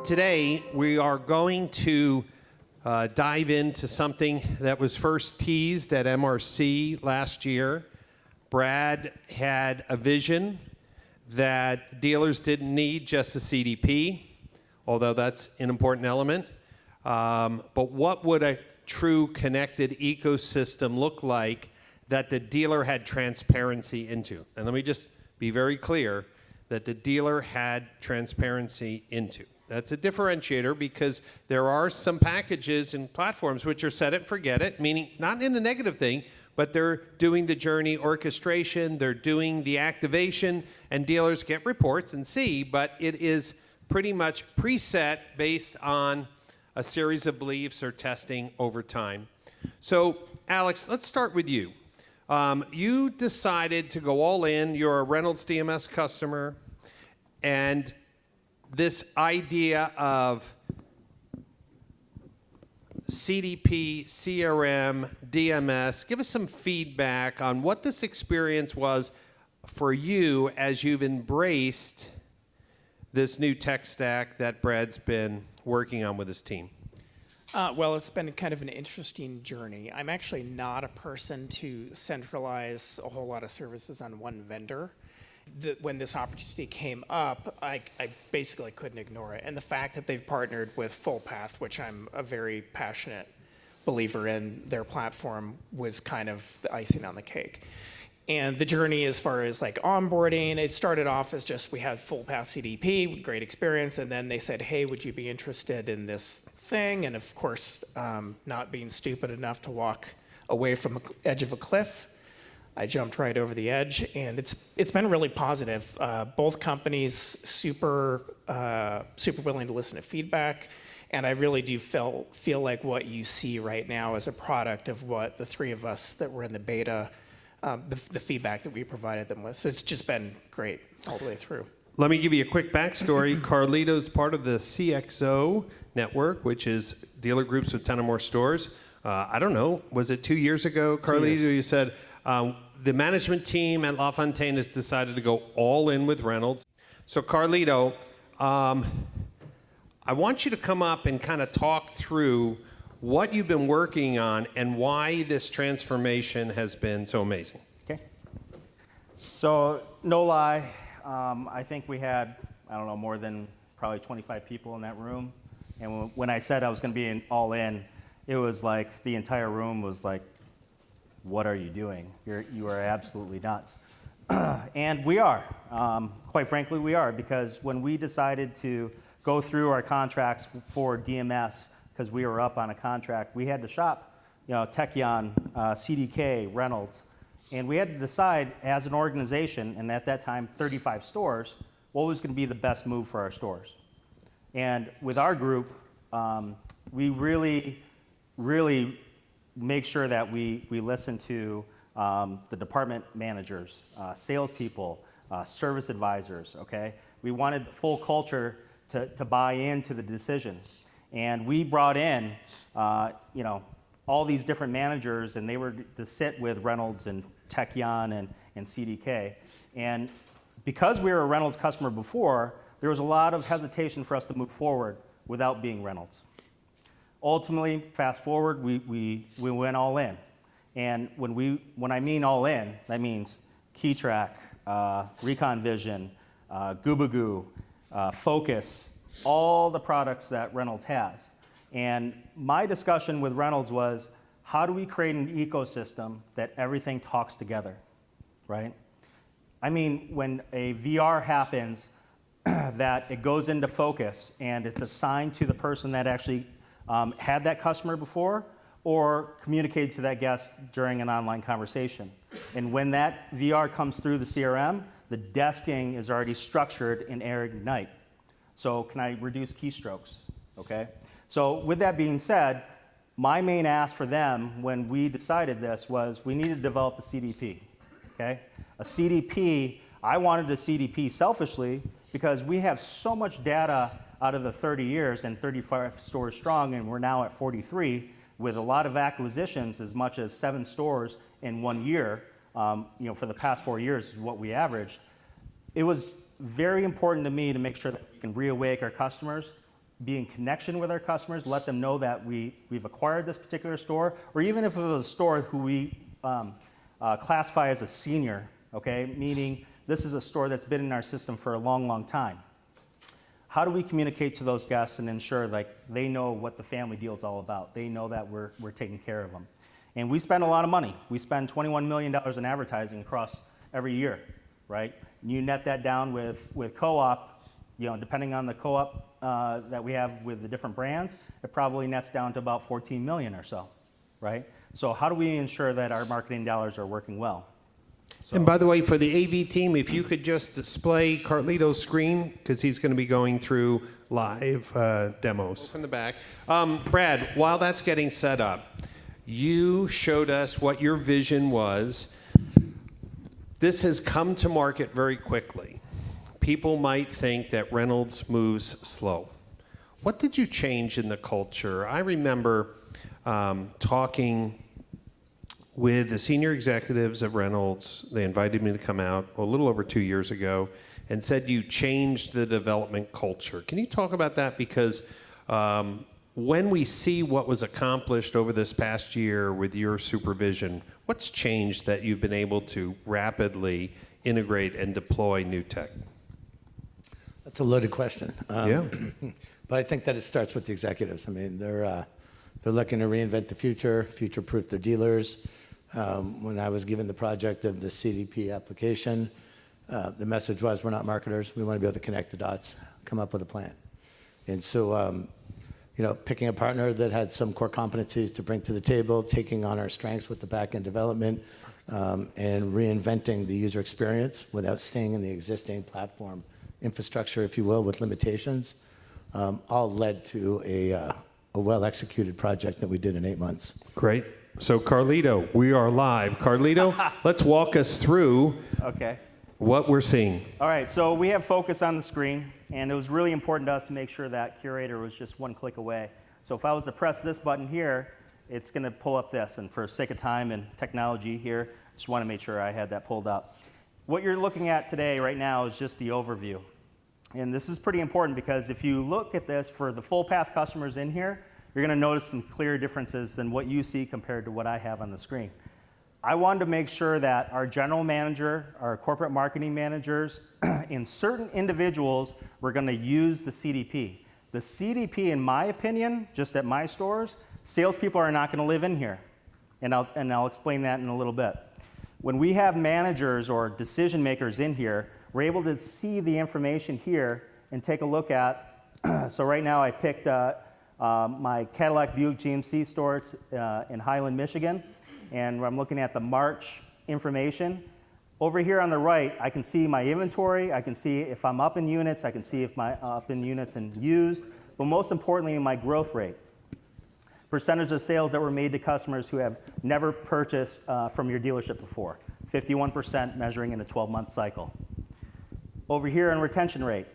today we are going to dive into something that was first teased at MRC last year. Brad had a vision that dealers didn't need just a CDP, although that's an important element. But what would a true connected ecosystem look like that the dealer had transparency into? And let me just be very clear that the dealer had transparency into. That's a differentiator because there are some packages and platforms which are set it, forget it, meaning not in a negative thing, but they're doing the journey orchestration, they're doing the activation, and dealers get reports and see, but it is pretty much preset based on a series of beliefs or testing over time. So, Alex, let's start with you. You decided to go all in. You're a Reynolds DMS customer, and this idea of CDP, CRM, DMS, give us some feedback on what this experience was for you as you've embraced this new tech stack that Brad's been working on with his team. Well, it's been kind of an interesting journey. I'm actually not a person to centralize a whole lot of services on one vendor. When this opportunity came up, I basically couldn't ignore it. And the fact that they've partnered with FullPath, which I'm a very passionate believer in, their platform was kind of the icing on the cake. And the journey as far as like onboarding, it started off as just we had FullPath CDP, great experience, and then they said, hey, would you be interested in this thing? And of course, not being stupid enough to walk away from the edge of a cliff, I jumped right over the edge, and it's been really positive. Both companies super willing to listen to feedback, and I really do feel like what you see right now is a product of what the three of us that were in the beta, the feedback that we provided them with. So it's just been great all the way through. Let me give you a quick backstory. Carlito's part of the CXO network, which is dealer groups with 10 or more stores. I don't know, was it 2 years ago, Carlito, you said, the management team at LaFontaine has decided to go all in with Reynolds. So Carlito, I want you to come up and kind of talk through what you've been working on and why this transformation has been so amazing. Okay. So, no lie, I think we had, I don't know, more than probably 25 people in that room. And when I said I was going to be all in, it was like the entire room was like, what are you doing? You are absolutely nuts. And we are. Quite frankly, we are, because when we decided to go through our contracts for DMS, because we were up on a contract, we had to shop, Techion, CDK, Reynolds, and we had to decide as an organization, and at that time, 35 stores, what was going to be the best move for our stores. And with our group, we really make sure that we listen to the department managers, salespeople, service advisors, okay? We wanted the full culture to buy into the decision. And we brought in, all these different managers, and they were to sit with Reynolds and Techion and CDK. And because we were a Reynolds customer before, there was a lot of hesitation for us to move forward without being Reynolds. Ultimately, fast forward, we went all in. And when I mean all in, that means KeyTrack, Recon Vision, Gubagoo, Focus, all the products that Reynolds has. And my discussion with Reynolds was, how do we create an ecosystem that everything talks together, right? I mean, when a VR happens, that it goes into Focus and it's assigned to the person that actually had that customer before or communicated to that guest during an online conversation. And when that VR comes through the CRM, the desking is already structured in Ignite. So can I reduce keystrokes, okay? So with that being said, my main ask for them when we decided this was we needed to develop a CDP, okay? A CDP, I wanted a CDP selfishly because we have so much data out of the 30 years and 35 stores strong, and we're now at 43 with a lot of acquisitions, as much as 7 stores in 1 year, for the past 4 years is what we averaged. It was very important to me to make sure that we can reawake our customers be in connection with our customers, let them know that we've acquired this particular store, or even if it was a store who we classify as a senior, okay, meaning this is a store that's been in our system for a long, long time. How do we communicate to those guests and ensure like they know what the family deal is all about? They know that we're taking care of them. And we spend a lot of money. We spend $21 million in advertising across every year, right? You net that down with co-op, depending on the co-op that we have with the different brands, it probably nets down to about 14 million or so, right? So how do we ensure that our marketing dollars are working well? And by the way, for the AV team, if you could just display Carlito's screen, because he's going to be going through live demos from the back. Brad, while that's getting set up, you showed us what your vision was. This has come to market very quickly. People might think that Reynolds moves slow. What did you change in the culture? I remember talking with the senior executives of Reynolds. They invited me to come out a little over 2 years ago and said you changed the development culture. Can you talk about that? Because when we see what was accomplished over this past year with your supervision, what's changed that you've been able to rapidly integrate and deploy new tech? That's a loaded question. Yeah. But I think that it starts with the executives. I mean, they're looking to reinvent the future, future-proof their dealers. When I was given the project of the CDP application, the message was, we're not marketers. We want to be able to connect the dots, come up with a plan. And so, picking a partner that had some core competencies to bring to the table, taking on our strengths with the back-end development, and reinventing the user experience without staying in the existing platform infrastructure, if you will, with limitations, all led to a well-executed project that we did in 8 months. Great. So Carlito, we are live. Carlito, let's walk us through what we're seeing. All right, so we have focus on the screen, and it was really important to us to make sure that Curator was just one click away. So if I was to press this button here, it's going to pull up this. And for sake of time and technology here, just want to make sure I had that pulled up. What you're looking at today right now is just the overview. And this is pretty important because if you look at this for the full path customers in here, you're going to notice some clear differences than what you see compared to what I have on the screen. I wanted to make sure that our general manager, our corporate marketing managers, and certain individuals were going to use the CDP. The CDP, in my opinion, just at my stores, salespeople are not going to live in here. And I'll explain that in a little bit. When we have managers or decision makers in here, we're able to see the information here and take a look at, so right now I picked my Cadillac Buick GMC store in Highland, Michigan, and I'm looking at the March information. Over here on the right, I can see my inventory, I can see if I'm up in units, I can see if I'm up in units and used, but most importantly, my growth rate. Percentage of sales that were made to customers who have never purchased from your dealership before. 51% measuring in a 12-month cycle. Over here on retention rate,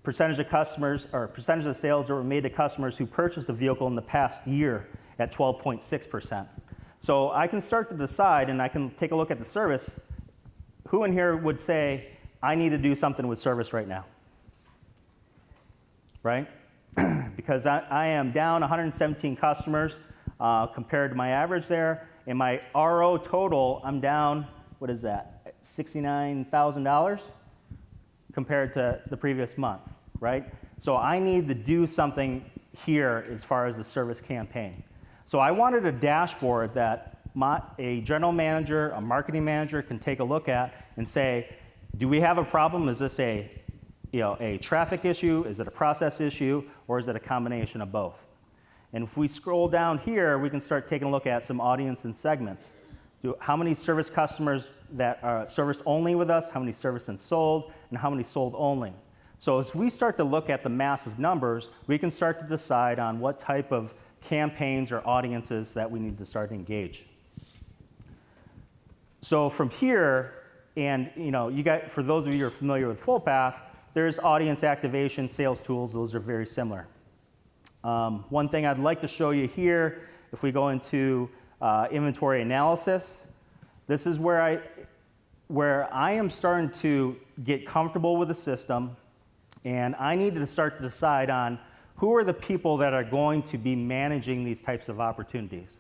percentage of customers or percentage of sales that were made to customers who purchased a vehicle in the past year at 12.6%. So I can start to decide, and I can take a look at the service. Who in here would say, I need to do something with service right now? Right? Because I am down 117 customers compared to my average there. In my RO total, I'm down, what is that? $69,000 compared to the previous month, right? So I need to do something here as far as the service campaign. So I wanted a dashboard that a general manager, a marketing manager can take a look at and say, do we have a problem? Is this a traffic issue? Is it a process issue? Or is it a combination of both? And if we scroll down here, we can start taking a look at some audience and segments. How many service customers that are serviced only with us, how many serviced and sold, and how many sold only. So as we start to look at the massive numbers, we can start to decide on what type of campaigns or audiences that we need to start to engage. So from here, and for those of you who are familiar with Full Path, there's audience activation, sales tools, those are very similar. One thing I'd like to show you here, if we go into inventory analysis, this is where I am starting to get comfortable with the system And I needed to start to decide on who are the people that are going to be managing these types of opportunities,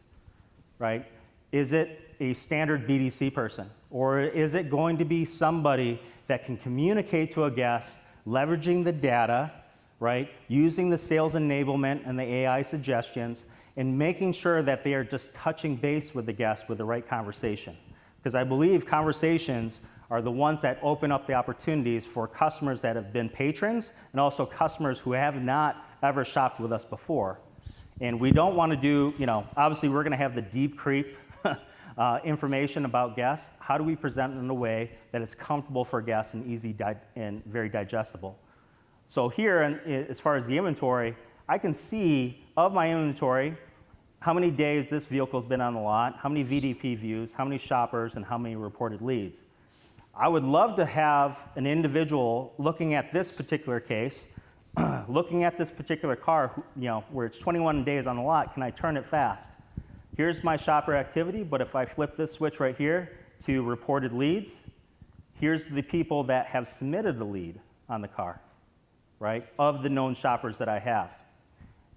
right? Is it a standard BDC person? Or is it going to be somebody that can communicate to a guest, leveraging the data, right? Using the sales enablement and the AI suggestions, and making sure that they are just touching base with the guest with the right conversation. Because I believe conversations are the ones that open up the opportunities for customers that have been patrons and also customers who have not ever shopped with us before. And we don't want to do, obviously we're going to have the deep creep information about guests. How do we present it in a way that it's comfortable for guests and easy and very digestible? So here, as far as the inventory, I can see of my inventory how many days this vehicle's been on the lot, how many VDP views, how many shoppers, and how many reported leads. I would love to have an individual looking at this particular case, looking at this particular car, where it's 21 days on the lot, can I turn it fast? Here's my shopper activity, but if I flip this switch right here to reported leads, here's the people that have submitted the lead on the car, right, of the known shoppers that I have.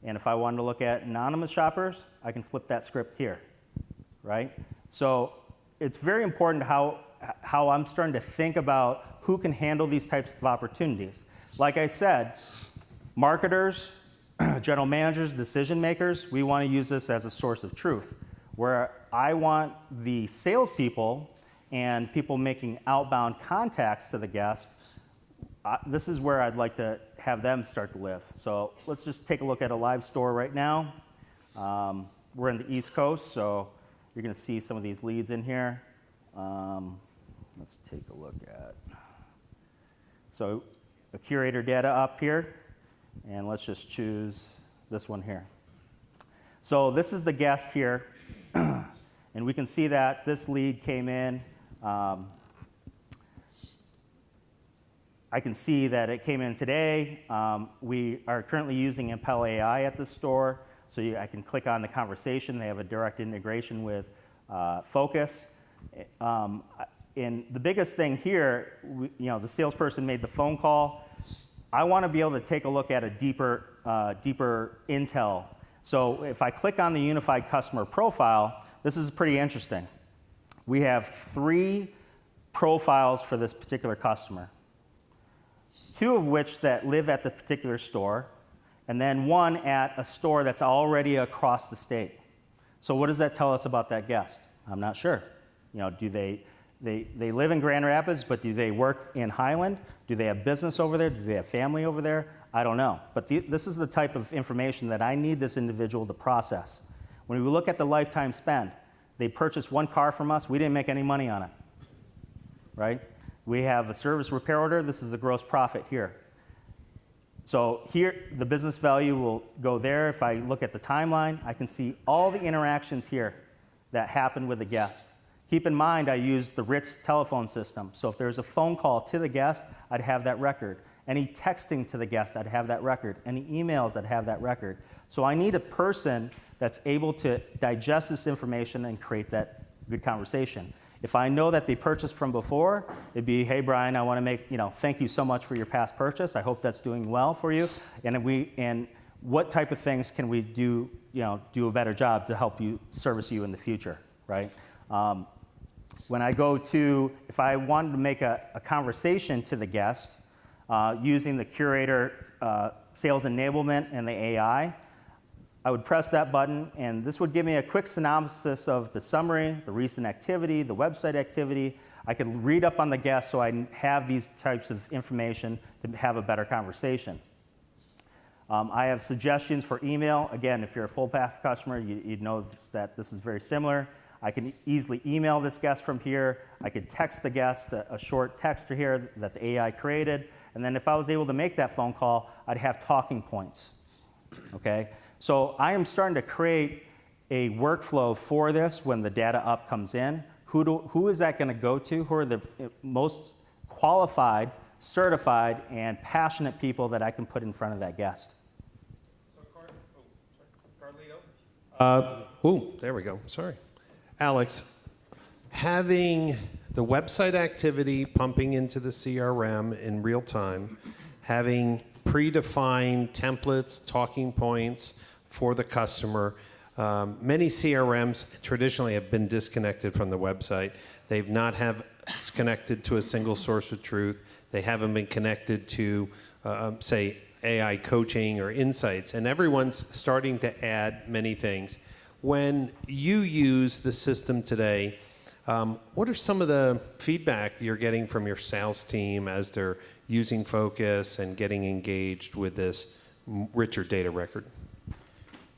And if I wanted to look at anonymous shoppers, I can flip that script here, right? So it's very important how I'm starting to think about who can handle these types of opportunities. Like I said, marketers, general managers, decision makers, we want to use this as a source of truth, where I want the salespeople and people making outbound contacts to the guest, this is where I'd like to have them start to live. So let's just take a look at a live store right now. We're in the East Coast, so you're going to see some of these leads in here. Let's take a look at, so the Curator data up here, and let's just choose this one here. So this is the guest here, and we can see that this lead came in. I can see that it came in today. We are currently using Impel AI at the store, so I can click on the conversation. They have a direct integration with Focus. And the biggest thing here, the salesperson made the phone call. I want to be able to take a look at a deeper intel. So if I click on the unified customer profile, this is pretty interesting. We have 3 profiles for this particular customer, 2 of which that live at the particular store, and then 1 at a store that's already across the state. So what does that tell us about that guest? I'm not sure. Do they live in Grand Rapids, but do they work in Highland? Do they have business over there? Do they have family over there? I don't know. But this is the type of information that I need this individual to process. When we look at the lifetime spend, they purchased 1 car from us. We didn't make any money on it, right? We have a service repair order. This is the gross profit here. So here, the business value will go there. If I look at the timeline, I can see all the interactions here that happened with the guest. Keep in mind, I use the Ritz telephone system. So if there's a phone call to the guest, I'd have that record. Any texting to the guest, I'd have that record. Any emails, I'd have that record. So I need a person that's able to digest this information and create that good conversation. If I know that they purchased from before, it'd be, hey, Brian, I want to make, thank you so much for your past purchase. I hope that's doing well for you. And what type of things can we do, do a better job to help you service you in the future, right? When I go to, if I wanted to make a conversation to the guest using the Curator sales enablement and the AI, I would press that button, and this would give me a quick synopsis of the summary, the recent activity, the website activity. I could read up on the guest so I have these types of information to have a better conversation. I have suggestions for email. Again, if you're a full path customer, you'd know that this is very similar. I can easily email this guest from here. I could text the guest a short text here that the AI created. And then if I was able to make that phone call, I'd have talking points, okay? So I am starting to create a workflow for this when the data up comes in. Who is that going to go to? Who are the most qualified, certified, and passionate people that I can put in front of that guest? Carlito? There we go. Sorry. Alex, having the website activity pumping into the CRM in real time, having predefined templates, talking points for the customer. Many CRMs traditionally have been disconnected from the website. They've not have connected to a single source of truth. They haven't been connected to, say, AI coaching or insights, and everyone's starting to add many things. When you use the system today, what are some of the feedback you're getting from your sales team as they're using Focus and getting engaged with this richer data record?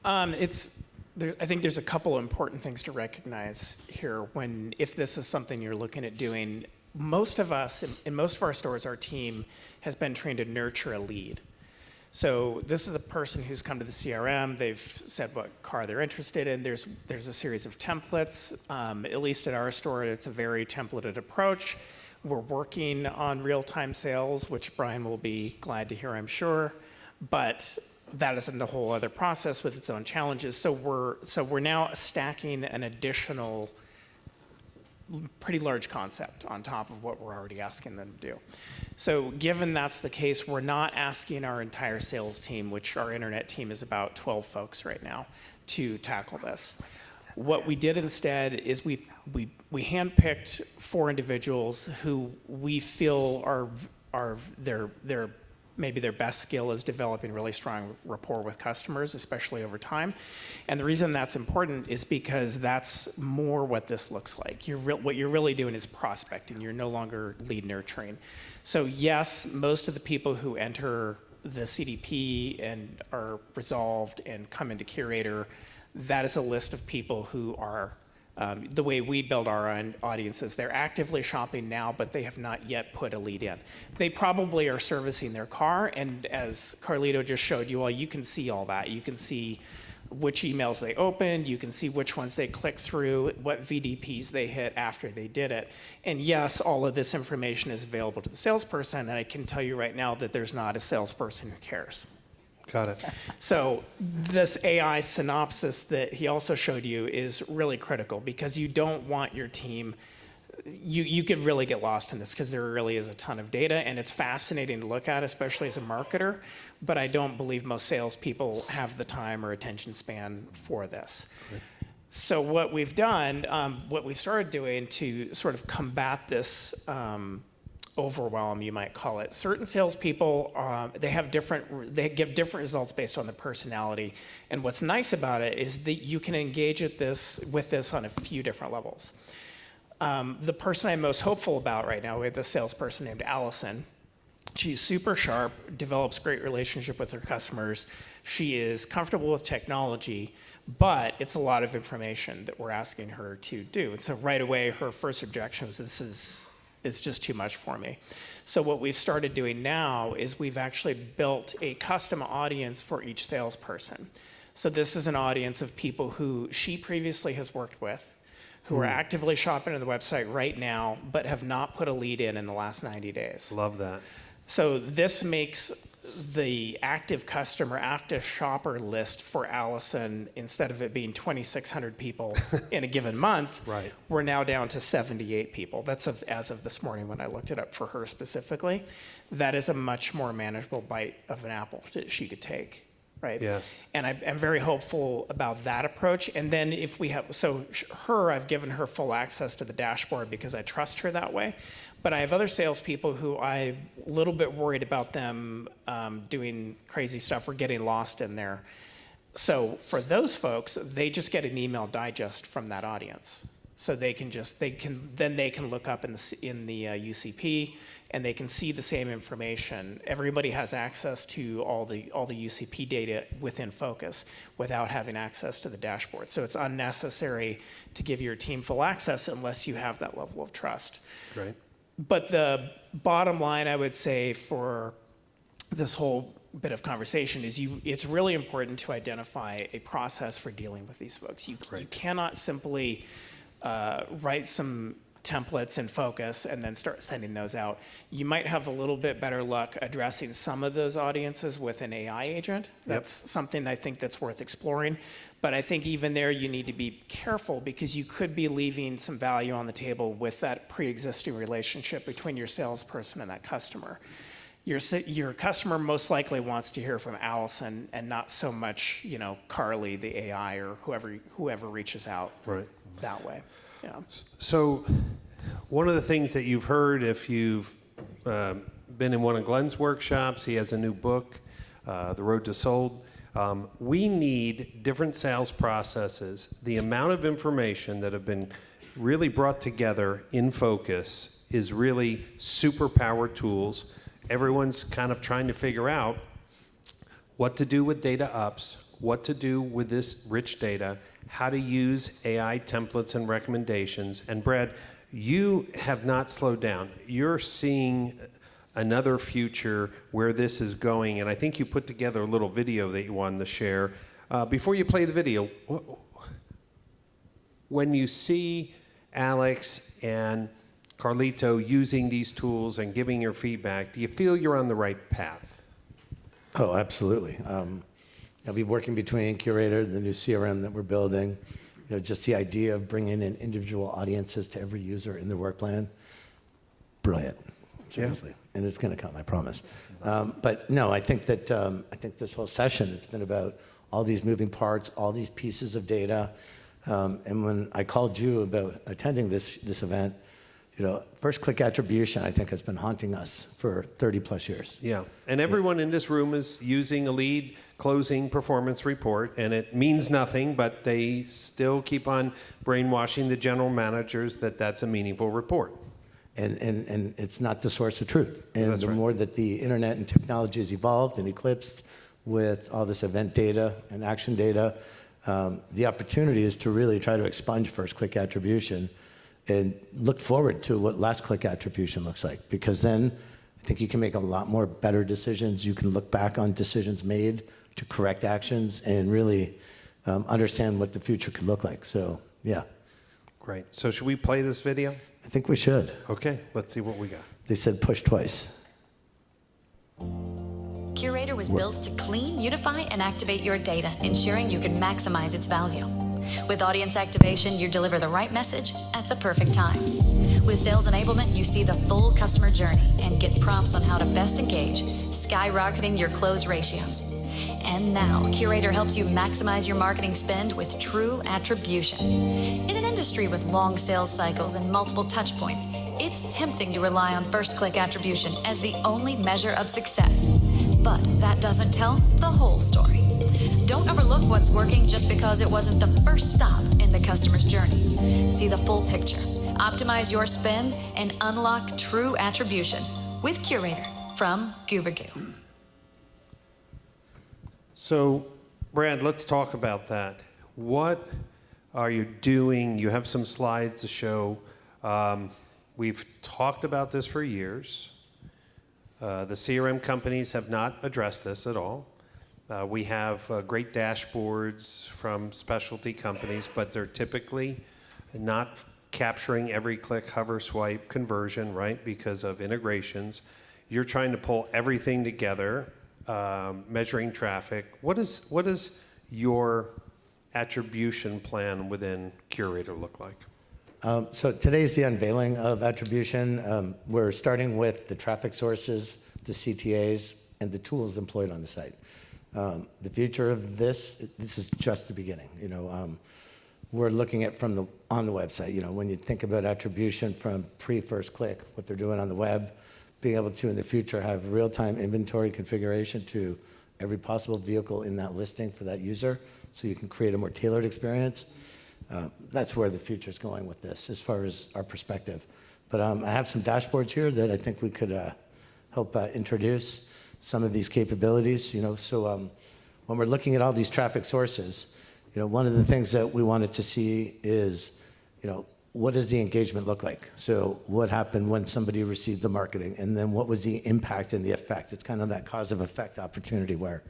I think there's a couple of important things to recognize here if this is something you're looking at doing. Most of us, in most of our stores, our team has been trained to nurture a lead. So this is a person who's come to the CRM, they've said what car they're interested in, there's a series of templates. At least at our store, it's a very templated approach. We're working on real-time sales, which Brian will be glad to hear, I'm sure, but that isn't a whole other process with its own challenges. So we're now stacking an additional pretty large concept on top of what we're already asking them to do. So given that's the case, we're not asking our entire sales team, which our internet team is about 12 folks right now, to tackle this. What we did instead is we handpicked 4 individuals who we feel are maybe their best skill is developing really strong rapport with customers, especially over time. And the reason that's important is because that's more what this looks like. What you're really doing is prospecting. You're no longer lead nurturing. So yes, most of the people who enter the CDP and are resolved and come into Curator, that is a list of people who are the way we build our own audiences. They're actively shopping now, but they have not yet put a lead in. They probably are servicing their car, and as Carlito just showed you all, you can see all that. You can see which emails they opened, you can see which ones they clicked through, what VDPs they hit after they did it. And yes, all of this information is available to the salesperson, and I can tell you right now that there's not a salesperson who cares. Got it. So this AI synopsis that he also showed you is really critical because you don't want your team, you could really get lost in this because there really is a ton of data and it's fascinating to look at, especially as a marketer, but I don't believe most salespeople have the time or attention span for this. Right. So what we've done, what we started doing to sort of combat this overwhelm, you might call it. Certain salespeople, they give different results based on the personality. And what's nice about it is that you can engage with this on a few different levels. The person I'm most hopeful about right now, we have a salesperson named Allison. She's super sharp, develops great relationship with her customers. She is comfortable with technology, but it's a lot of information that we're asking her to do. And so right away, her first objection was, it's just too much for me. So what we've started doing now is we've actually built a custom audience for each salesperson. So this is an audience of people who she previously has worked with, who are actively shopping on the website right now, but have not put a lead in the last 90 days. Love that. So this makes the active customer, active shopper list for Allison, instead of it being 2,600 people in a given month, right, we're now down to 78 people. That's as of this morning when I looked it up for her specifically. That is a much more manageable bite of an apple that she could take, right? Yes. And I'm very hopeful about that approach. And then if we have, I've given her full access to the dashboard because I trust her that way. But I have other salespeople who I'm a little bit worried about them doing crazy stuff or getting lost in there. So for those folks, they just get an email digest from that audience. So they can look up in the UCP and they can see the same information. Everybody has access to all the UCP data within Focus without having access to the dashboard. So it's unnecessary to give your team full access unless you have that level of trust. Right. But the bottom line, I would say, for this whole bit of conversation is it's really important to identify a process for dealing with these folks. You cannot simply write some templates in Focus and then start sending those out. You might have a little bit better luck addressing some of those audiences with an AI agent. That's something I think that's worth exploring. But I think even there you need to be careful because you could be leaving some value on the table with that pre-existing relationship between your salesperson and that customer. your customer most likely wants to hear from Allison and not so much, you know, Carly, the AI, or whoever reaches out that way. Yeah. So one of the things that you've heard, if you've been in one of Glenn's workshops, he has a new book, The Road to Sold. We need different sales processes. The amount of information that have been really brought together in focus is really superpower tools. Everyone's kind of trying to figure out what to do with data ups, what to do with this rich data, how to use AI templates and recommendations. And Brad, you have not slowed down. You're seeing another future where this is going, and I think you put together a little video that you wanted to share. Before you play the video, when you see Alex and Carlito using these tools and giving your feedback, do you feel you're on the right path? Oh, absolutely. I'll be working between Curator, the new CRM that we're building, you know, just the idea of bringing in individual audiences to every user in their work plan. Brilliant, seriously. Yeah. And it's going to come, I promise. But no, I think that this whole session, it's been about all these moving parts, all these pieces of data. And when I called you about attending this event, you know, first click attribution, I think, has been haunting us for 30 plus years. Yeah, and everyone in this room is using a lead closing performance report, and it means nothing, but they still keep on brainwashing the general managers that that's a meaningful report. And it's not the source of truth. And the more that the internet and technology has evolved and eclipsed with all this event data and action data, the opportunity is to really try to expunge first click attribution and look forward to what last click attribution looks like, because then I think you can make a lot more better decisions. You can look back on decisions made to correct actions and really understand what the future could look like. So, yeah. Great. So should we play this video? I think we should. Okay, let's see what we got. They said push twice. Curator was built to clean, unify, and activate your data, ensuring you can maximize its value. With audience activation, you deliver the right message at the perfect time. With sales enablement, you see the full customer journey and get prompts on how to best engage, skyrocketing your close ratios. And now, Curator helps you maximize your marketing spend with true attribution. In an industry with long sales cycles and multiple touch points, it's tempting to rely on first-click attribution as the only measure of success. But that doesn't tell the whole story. Don't overlook what's working just because it wasn't the first stop in the customer's journey. See the full picture. Optimize your spend and unlock true attribution with Curator from Gubagoo. So, Brad, let's talk about that. What are you doing? You have some slides to show. We've talked about this for years. The CRM companies have not addressed this at all. We have great dashboards from specialty companies, but they're typically not capturing every click, hover, swipe conversion, right, because of integrations. You're trying to pull everything together, measuring traffic. What is your attribution plan within Curator look like? So today's the unveiling of attribution. We're starting with the traffic sources, the CTAs, and the tools employed on the site. The future of this is just the beginning. You know, we're looking at on the website. You know, when you think about attribution from pre-first click, what they're doing on the web, being able to in the future have real-time inventory configuration to every possible vehicle in that listing for that user, so you can create a more tailored experience. That's where the future is going with this, as far as our perspective. But I have some dashboards here that I think we could help introduce some of these capabilities. You know, so when we're looking at all these traffic sources, you know, one of the things that we wanted to see is, you know, what does the engagement look like? So what happened when somebody received the marketing, and then what was the impact and the effect? It's kind of that cause of effect opportunity where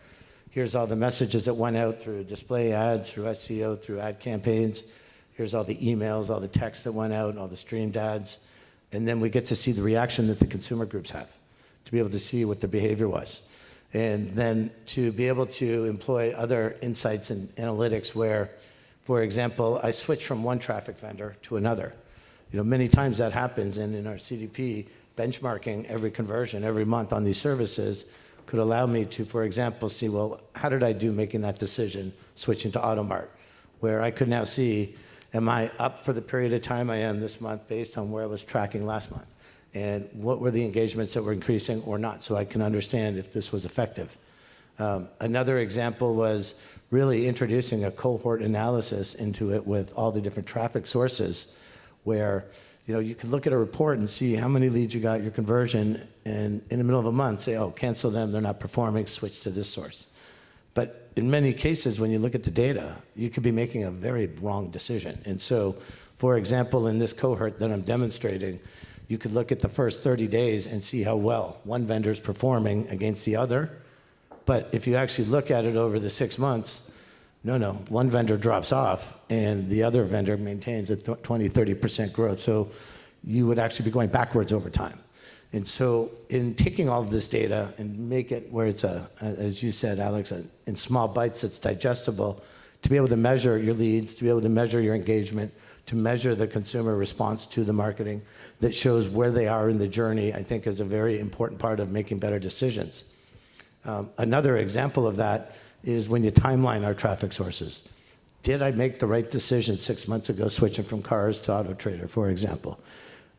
here's all the messages that went out through display ads, through SEO, through ad campaigns. Here's all the emails, all the text that went out, all the streamed ads. And then we get to see the reaction that the consumer groups have, to be able to see what the behavior was. And then to be able to employ other insights and analytics where, for example, I switch from one traffic vendor to another. You know, many times that happens, and in our CDP, benchmarking every conversion every month on these services could allow me to, for example, see, well, how did I do making that decision, switching to Automart, where I could now see, am I up for the period of time I am this month based on where I was tracking last month? And what were the engagements that were increasing or not, so I can understand if this was effective. Another example was really introducing a cohort analysis into it with all the different traffic sources, where you could look at a report and see how many leads you got, your conversion, and in the middle of a month say, oh, cancel them, they're not performing, switch to this source. But in many cases, when you look at the data, you could be making a very wrong decision. And so, for example, in this cohort that I'm demonstrating, you could look at the first 30 days and see how well one vendor is performing against the other. But if you actually look at it over the 6 months, no, one vendor drops off and the other vendor maintains a 20, 30% growth. So you would actually be going backwards over time. And so in taking all of this data and make it where it's as you said, Alex, in small bites that's digestible, to be able to measure your leads, to be able to measure your engagement, to measure the consumer response to the marketing that shows where they are in the journey, I think is a very important part of making better decisions. Another example of that is when you timeline our traffic sources. Did I make the right decision 6 months ago switching from cars to Auto Trader, for example?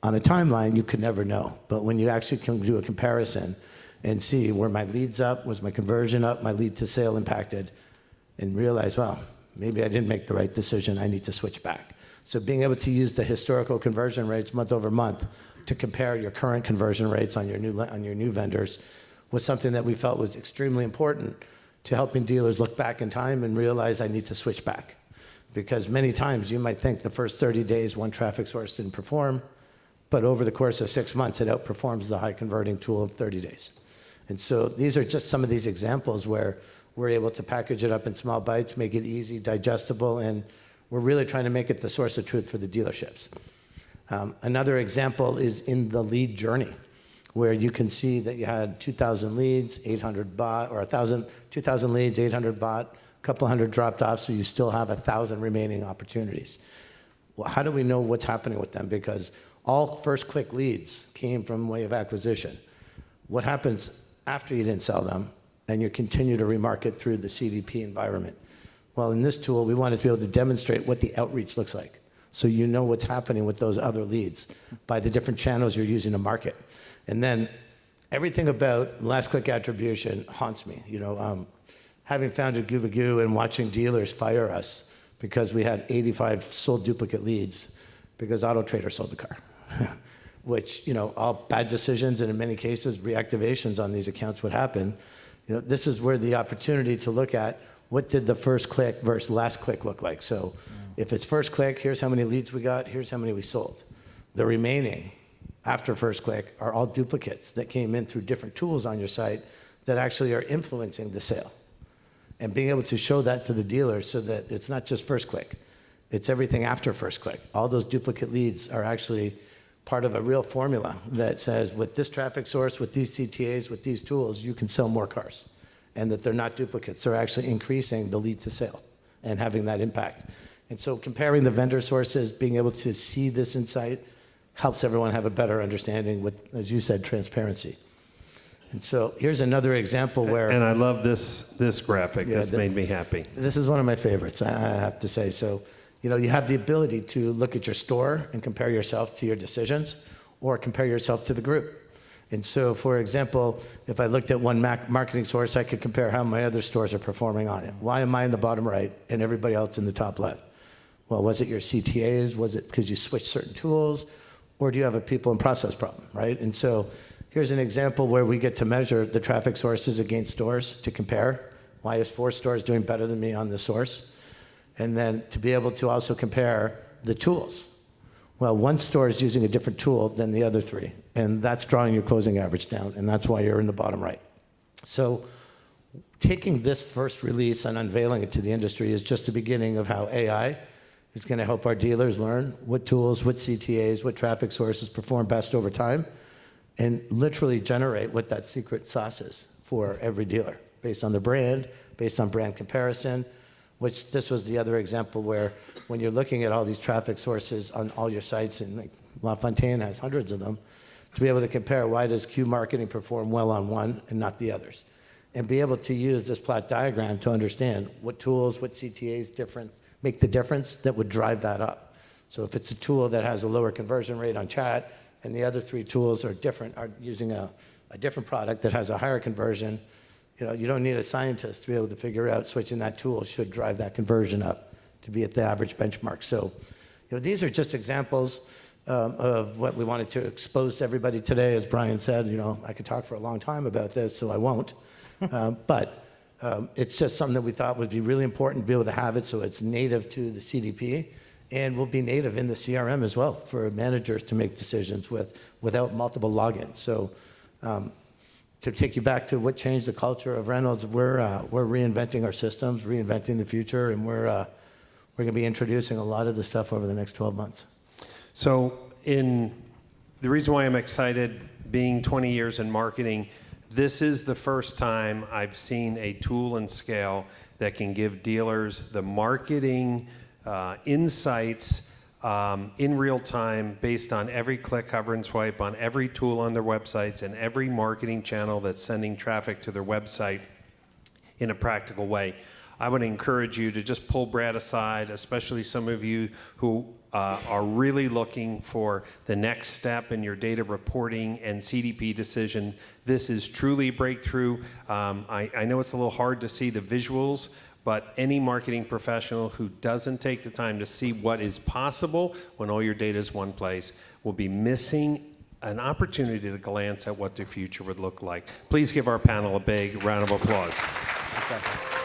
On a timeline, you could never know. But when you actually can do a comparison and see were my leads up, was my conversion up, my lead to sale impacted, and realize, well, maybe I didn't make the right decision, I need to switch back. So being able to use the historical conversion rates month over month to compare your current conversion rates on your new vendors was something that we felt was extremely important to helping dealers look back in time and realize I need to switch back. Because many times you might think the first 30 days one traffic source didn't perform, but over the course of 6 months it outperforms the high converting tool of 30 days. And so these are just some of these examples where we're able to package it up in small bites, make it easy, digestible, and we're really trying to make it the source of truth for the dealerships. Another example is in the lead journey, where you can see that you had 2,000 leads, 800 bought, or 2,000 leads, 800 bought, a couple hundred dropped off, so you still have 1,000 remaining opportunities. Well, how do we know what's happening with them? Because all first-click leads came from way of acquisition. What happens after you didn't sell them and you continue to remarket through the CDP environment? Well, in this tool, we wanted to be able to demonstrate what the outreach looks like, so you know what's happening with those other leads by the different channels you're using to market. And then everything about last click attribution haunts me. Having founded Gubagoo and watching dealers fire us because we had 85 sold duplicate leads because Auto Trader sold the car, which, all bad decisions and in many cases reactivations on these accounts would happen. This is where the opportunity to look at what did the first click versus last click look like. So if it's first click, here's how many leads we got, here's how many we sold. The remaining after first click are all duplicates that came in through different tools on your site that actually are influencing the sale. And being able to show that to the dealer so that it's not just first click, it's everything after first click. All those duplicate leads are actually part of a real formula that says with this traffic source, with these CTAs, with these tools, you can sell more cars. And that they're not duplicates, they're actually increasing the lead to sale and having that impact. And so comparing the vendor sources, being able to see this insight, helps everyone have a better understanding with, as you said, transparency. And so here's another example where... And I love this graphic. Yeah, this made me happy. This is one of my favorites, I have to say. So, you have the ability to look at your store and compare yourself to your decisions or compare yourself to the group. And so, for example, if I looked at one marketing source, I could compare how my other stores are performing on it. Why am I in the bottom right and everybody else in the top left? Well, was it your CTAs? Was it because you switched certain tools? Or do you have a people and process problem, right? And so here's an example where we get to measure the traffic sources against stores to compare. Why is 4 stores doing better than me on the source? And then to be able to also compare the tools. Well, one store is using a different tool than the other 3, and that's drawing your closing average down, and that's why you're in the bottom right. So taking this first release and unveiling it to the industry is just the beginning of how AI is going to help our dealers learn what tools, what CTAs, what traffic sources perform best over time, and literally generate what that secret sauce is for every dealer, based on the brand, based on brand comparison, which this was the other example where when you're looking at all these traffic sources on all your sites, and like LaFontaine has hundreds of them, to be able to compare why does Q marketing perform well on one and not the others, and be able to use this plot diagram to understand what tools, what CTAs make the difference that would drive that up. So if it's a tool that has a lower conversion rate on chat and the other three tools are using a different product that has a higher conversion, you don't need a scientist to be able to figure out switching that tool should drive that conversion up to be at the average benchmark. So these are just examples of what we wanted to expose to everybody today. As Brian said, I could talk for a long time about this, so I won't. But it's just something that we thought would be really important to be able to have it so it's native to the CDP and will be native in the CRM as well for managers to make decisions without multiple logins. So to take you back to what changed the culture of Reynolds, we're reinventing our systems, reinventing the future, and we're going to be introducing a lot of this stuff over the next 12 months. So the reason why I'm excited, being 20 years in marketing, this is the first time I've seen a tool and scale that can give dealers the marketing insights in real time based on every click, hover, and swipe on every tool on their websites and every marketing channel that's sending traffic to their website in a practical way. I would encourage you to just pull Brad aside, especially some of you who are really looking for the next step in your data reporting and CDP decision. This is truly a breakthrough. I know it's a little hard to see the visuals, but any marketing professional who doesn't take the time to see what is possible when all your data is one place will be missing an opportunity to glance at what the future would look like. Please give our panel a big round of applause. Okay.